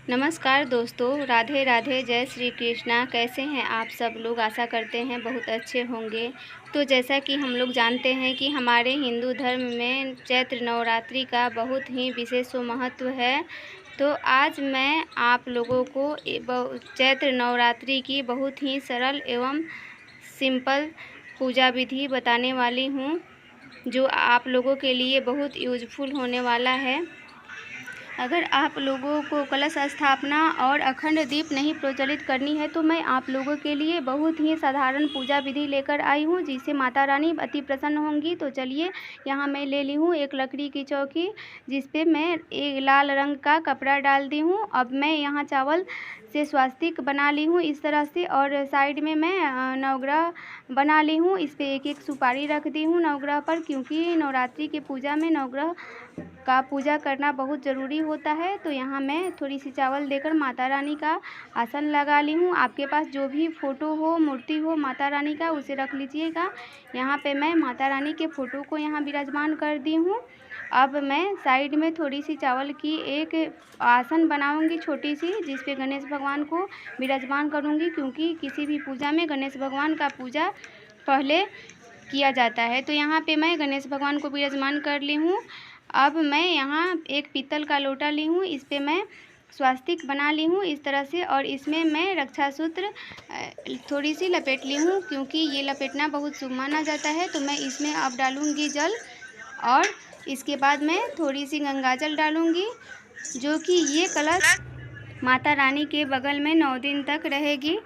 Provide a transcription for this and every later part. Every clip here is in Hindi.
नमस्कार दोस्तों, राधे राधे, जय श्री कृष्णा। कैसे हैं आप सब लोग? आशा करते हैं बहुत अच्छे होंगे। तो जैसा कि हम लोग जानते हैं कि हमारे हिंदू धर्म में चैत्र नवरात्रि का बहुत ही विशेष महत्व है। तो आज मैं आप लोगों को चैत्र नवरात्रि की बहुत ही सरल एवं सिंपल पूजा विधि बताने वाली हूँ, जो आप लोगों के लिए बहुत यूजफुल होने वाला है। अगर आप लोगों को कलश स्थापना और अखंड दीप नहीं प्रज्वलित करनी है तो मैं आप लोगों के लिए बहुत ही साधारण पूजा विधि लेकर आई हूँ, जिससे माता रानी अति प्रसन्न होंगी। तो चलिए, यहाँ मैं ले ली हूँ एक लकड़ी की चौकी, जिस पे मैं एक लाल रंग का कपड़ा डाल दी हूँ। अब मैं यहाँ चावल से स्वास्तिक बना ली हूँ इस तरह से, और साइड में मैं नवग्रह बना ली हूँ। इस पे एक एक सुपारी रख दी हूँ नवग्रह पर, क्योंकि नवरात्रि के पूजा में नवग्रह का पूजा करना बहुत ज़रूरी होता है। तो यहाँ मैं थोड़ी सी चावल देकर माता रानी का आसन लगा ली हूँ। आपके पास जो भी फ़ोटो हो, मूर्ति हो माता रानी का, उसे रख लीजिएगा। यहाँ पे मैं माता रानी के फ़ोटो को यहाँ विराजमान कर दी हूँ। अब मैं साइड में थोड़ी सी चावल की एक आसन बनाऊंगी छोटी सी, जिस पे गणेश भगवान को विराजमान करूँगी, क्योंकि किसी भी पूजा में गणेश भगवान का पूजा पहले किया जाता है। तो यहाँ पे मैं गणेश भगवान को विराजमान कर ली हूँ। अब मैं यहाँ एक पीतल का लोटा ली हूँ, इस पे मैं स्वास्तिक बना ली हूँ इस तरह से, और इसमें मैं रक्षा सूत्र थोड़ी सी लपेट ली हूँ, क्योंकि ये लपेटना बहुत शुभ माना जाता है। तो मैं इसमें अब डालूँगी जल, और इसके बाद मैं थोड़ी सी गंगा जल डालूँगी, जो कि ये कलश माता रानी के बगल में 9 दिन तक रहेगी।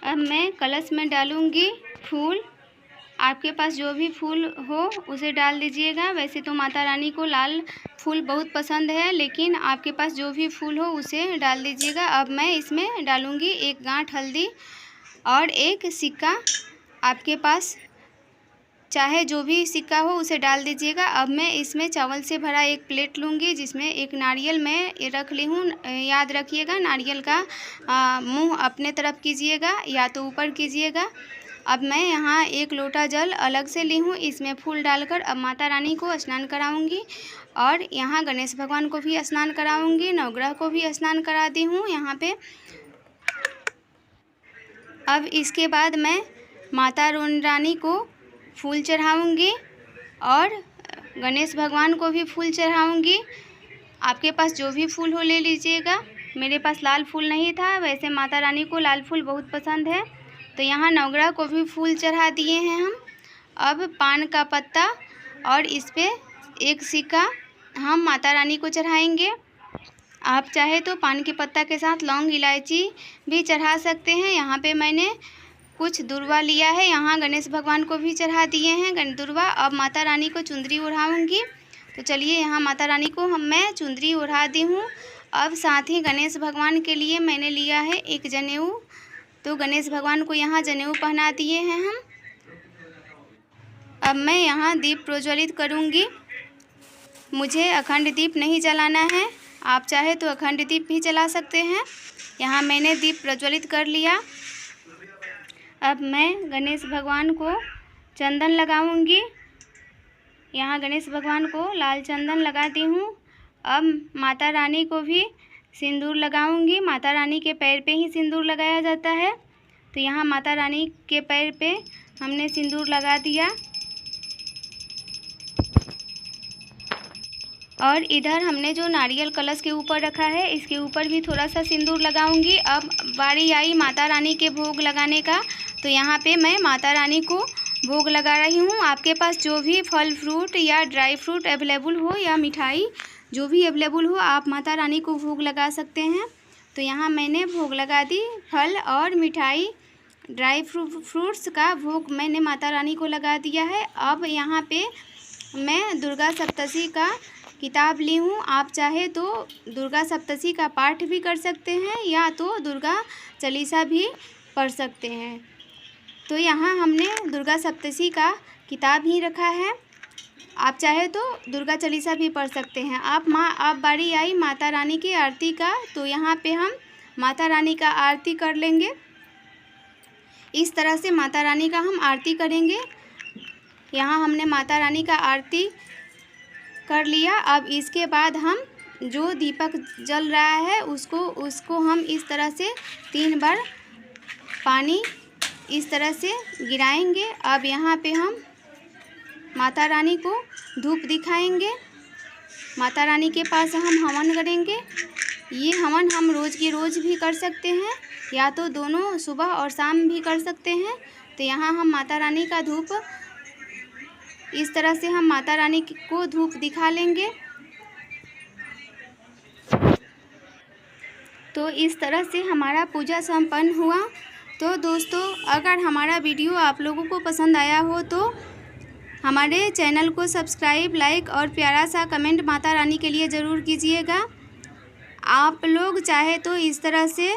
अब मैं कलश में डालूँगी फूल। आपके पास जो भी फूल हो उसे डाल दीजिएगा। वैसे तो माता रानी को लाल फूल बहुत पसंद है, लेकिन आपके पास जो भी फूल हो उसे डाल दीजिएगा। अब मैं इसमें डालूँगी एक गांठ हल्दी और एक सिक्का। आपके पास चाहे जो भी सिक्का हो उसे डाल दीजिएगा। अब मैं इसमें चावल से भरा एक प्लेट लूँगी, जिसमें एक नारियल मैं रख ली हूँ। याद रखिएगा, नारियल का मुंह अपने तरफ कीजिएगा या तो ऊपर कीजिएगा। अब मैं यहाँ एक लोटा जल अलग से ली हूँ, इसमें फूल डालकर अब माता रानी को स्नान कराऊंगी, और यहाँ गणेश भगवान को भी स्नान कराऊंगी, नवग्रह को भी स्नान करा दी हूँ यहाँ पे। अब इसके बाद मैं माता रानी को फूल चढ़ाऊंगी और गणेश भगवान को भी फूल चढ़ाऊंगी। आपके पास जो भी फूल हो ले लीजिएगा। मेरे पास लाल फूल नहीं था, वैसे माता रानी को लाल फूल बहुत पसंद है। तो यहाँ नवग्रह को भी फूल चढ़ा दिए हैं हम। अब पान का पत्ता और इस पे एक सिक्का हम माता रानी को चढ़ाएंगे। आप चाहे तो पान के पत्ता के साथ लौंग इलायची भी चढ़ा सकते हैं। यहाँ पे मैंने कुछ दुर्वा लिया है, यहाँ गणेश भगवान को भी चढ़ा दिए हैं दुर्वा। अब माता रानी को चुंदरी ओढ़ाऊँगी। तो चलिए, यहाँ माता रानी को मैं चुंदरी ओढ़ा दी हूँ। अब साथ ही गणेश भगवान के लिए मैंने लिया है एक जनेऊ, तो गणेश भगवान को यहाँ जनेऊ पहना दिए हैं हम। अब मैं यहाँ दीप प्रज्वलित करूँगी। मुझे अखंड दीप नहीं जलाना है, आप चाहे तो अखंड दीप भी जला सकते हैं। यहाँ मैंने दीप प्रज्वलित कर लिया। अब मैं गणेश भगवान को चंदन लगाऊंगी। यहाँ गणेश भगवान को लाल चंदन लगाती हूँ। अब माता रानी को भी सिंदूर लगाऊंगी। माता रानी के पैर पे ही सिंदूर लगाया जाता है, तो यहाँ माता रानी के पैर पे हमने सिंदूर लगा दिया। और इधर हमने जो नारियल कलश के ऊपर रखा है, इसके ऊपर भी थोड़ा सा सिंदूर लगाऊंगी। अब बारी आई माता रानी के भोग लगाने का, तो यहाँ पे मैं माता रानी को भोग लगा रही हूँ। आपके पास जो भी फल फ्रूट या ड्राई फ्रूट अवेलेबल हो, या मिठाई जो भी अवेलेबल हो, आप माता रानी को भोग लगा सकते हैं। तो यहाँ मैंने भोग लगा दी। फल और मिठाई, ड्राई फ्रूट्स का भोग मैंने माता रानी को लगा दिया है। अब यहाँ पे मैं दुर्गा सप्तशती का किताब ली हूँ। आप चाहे तो दुर्गा सप्तशती का पाठ भी कर सकते हैं, या तो दुर्गा चालीसा भी पढ़ सकते हैं। तो यहाँ हमने दुर्गा सप्तशती का किताब ही रखा है। आप चाहे तो दुर्गा चालीसा भी पढ़ सकते हैं। आप बारी आई माता रानी की आरती का, तो यहाँ पे हम माता रानी का आरती कर लेंगे। इस तरह से माता रानी का हम आरती करेंगे। यहाँ हमने माता रानी का आरती कर लिया। अब इसके बाद हम जो दीपक जल रहा है उसको हम इस तरह से 3 बार पानी इस तरह से गिराएंगे। अब यहाँ पे हम माता रानी को धूप दिखाएंगे, माता रानी के पास हम हवन करेंगे। ये हवन हम रोज़ के रोज़ भी कर सकते हैं या तो दोनों सुबह और शाम भी कर सकते हैं। तो यहाँ हम माता रानी का धूप इस तरह से हम माता रानी को धूप दिखा लेंगे। तो इस तरह से हमारा पूजा संपन्न हुआ। तो दोस्तों, अगर हमारा वीडियो आप लोगों को पसंद आया हो तो हमारे चैनल को सब्सक्राइब, लाइक और प्यारा सा कमेंट माता रानी के लिए ज़रूर कीजिएगा। आप लोग चाहे तो इस तरह से